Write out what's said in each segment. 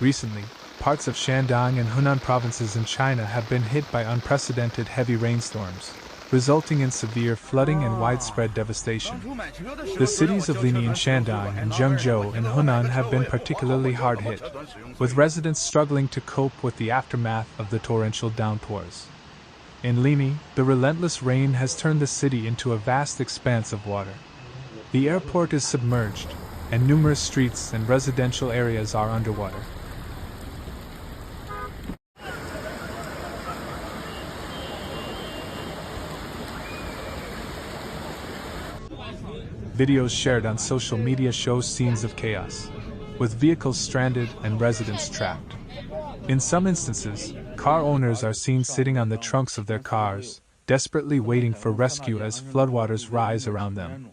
Recently, parts of Shandong and Henan provinces in China have been hit by unprecedented heavy rainstorms, resulting in severe flooding and widespread devastation. The cities of Linyi in Shandong and Zhengzhou in Henan have been particularly hard hit, with residents struggling to cope with the aftermath of the torrential downpours. In Linyi, the relentless rain has turned the city into a vast expanse of water. The airport is submerged, and numerous streets and residential areas are underwater. Videos shared on social media show scenes of chaos, with vehicles stranded and residents trapped. In some instances, car owners are seen sitting on the trunks of their cars, desperately waiting for rescue as floodwaters rise around them.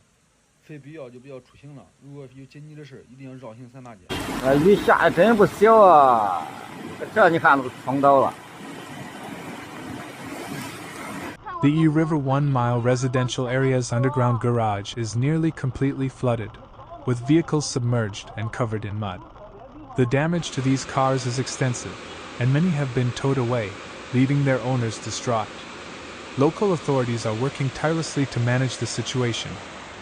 雨下的真不小啊！这你看都冲到了。 The Yi River 1-mile residential area's underground garage is nearly completely flooded, with vehicles submerged and covered in mud. The damage to these cars is extensive, and many have been towed away, leaving their owners distraught. Local authorities are working tirelessly to manage the situation,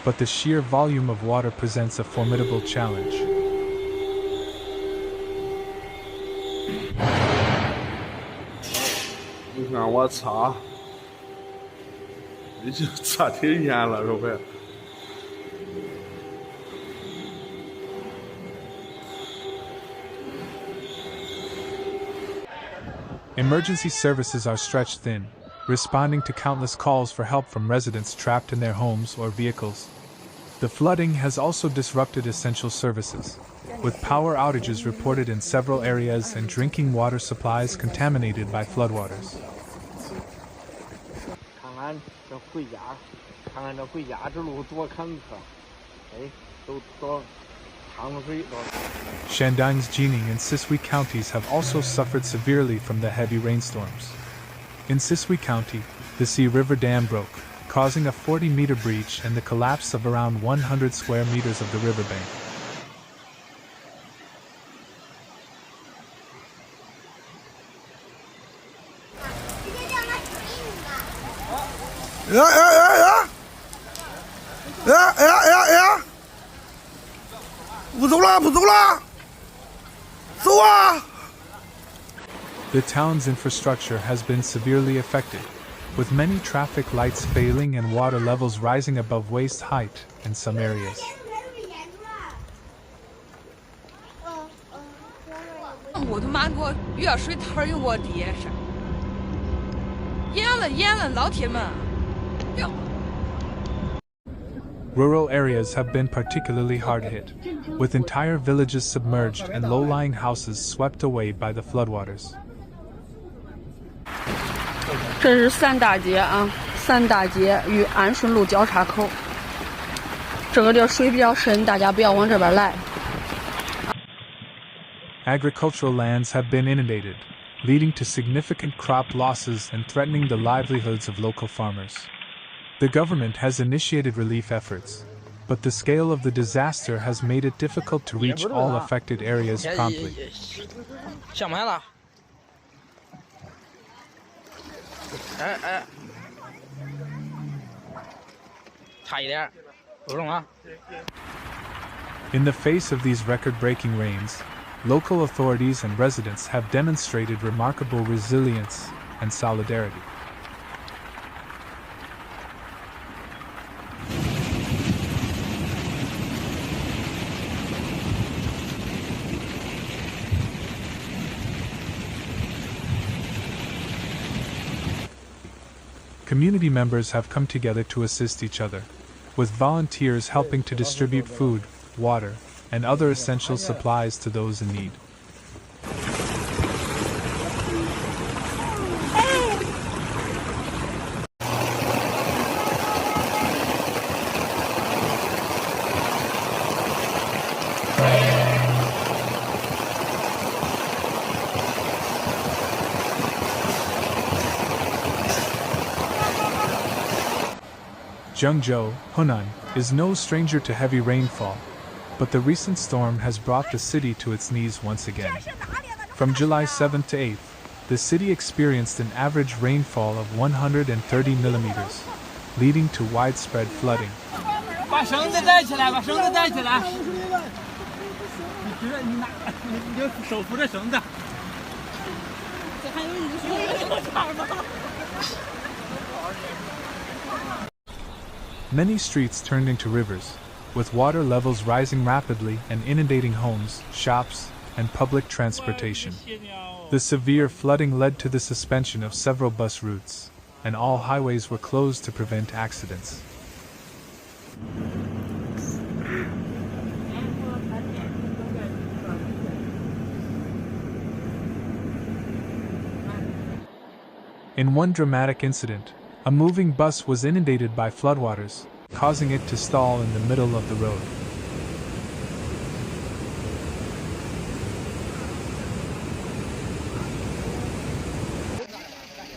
but the sheer volume of water presents a formidable challenge. 你看我擦！ 已经差挺严了，是不是？ Emergency services are stretched thin, responding to countless calls for help from residents trapped in their homes or vehicles. The flooding has also disrupted essential services, with power outages reported in several areas and drinking water supplies contaminated by floodwaters. 这回家，看看这回家之路多坎坷，哎，都趟水都。 Shandong's Jining and Sisui counties have also suffered severely from the heavy rainstorms. In Sisui County, the Sea River Dam broke, causing a 40-meter breach and the collapse of around 100 square meters of the riverbank. The town's infrastructure has been severely affected, with many traffic lights failing and water levels rising above waist height in some areas. 我他妈给我越水头有我爹是，严了，老铁们！ Rural areas have been particularly hard hit, with entire villages submerged and low-lying houses swept away by the floodwaters. 这是三大街啊，三大街与安顺路交叉口。这个地儿水比较深，大家不要往这边来。 Agricultural lands have been inundated, leading to significant crop losses and threatening the livelihoods of local farmers. The government has initiated relief efforts, but the scale of the disaster has made it difficult to reach all affected areas promptly. 想不开了。差一点，不中啊。 In the face of these record-breaking rains, local authorities and residents have demonstrated remarkable resilience and solidarity. Community members have come together to assist each other, with volunteers helping to distribute food, water, and other essential supplies to those in need. Zhengzhou, Henan, is no stranger to heavy rainfall, but the recent storm has brought the city to its knees once again. From July 7th to 8th, the city experienced an average rainfall of 130 millimeters, leading to widespread flooding. Many streets turned into rivers, with water levels rising rapidly and inundating homes, shops, and public transportation. The severe flooding led to the suspension of several bus routes, and all highways were closed to prevent accidents. In one dramatic incident, a moving bus was inundated by floodwaters, causing it to stall in the middle of the road.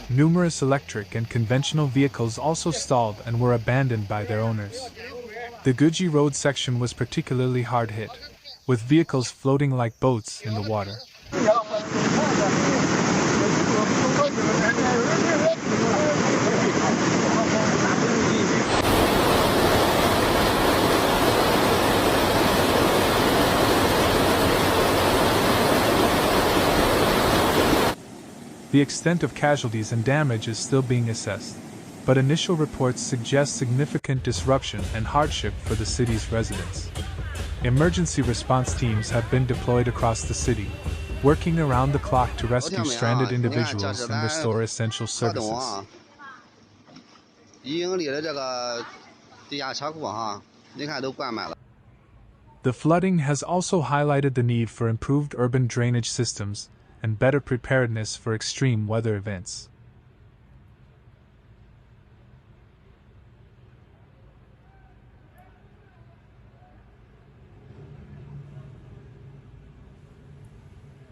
Numerous electric and conventional vehicles also stalled and were abandoned by their owners. The Guji Road section was particularly hard hit, with vehicles floating like boats in the water. The extent of casualties and damage is still being assessed, but initial reports suggest significant disruption and hardship for the city's residents. Emergency response teams have been deployed across the city, working around the clock to rescue stranded individuals and restore essential services. The flooding has also highlighted the need for improved urban drainage systems and better preparedness for extreme weather events.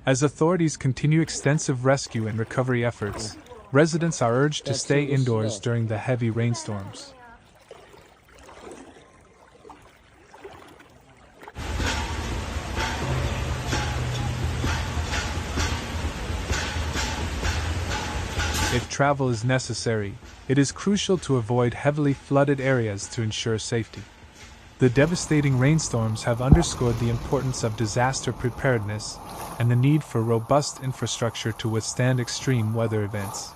As authorities continue extensive rescue and recovery efforts, residents are urged to stay indoors during the heavy rainstorms. If travel is necessary, it is crucial to avoid heavily flooded areas to ensure safety. The devastating rainstorms have underscored the importance of disaster preparedness and the need for robust infrastructure to withstand extreme weather events.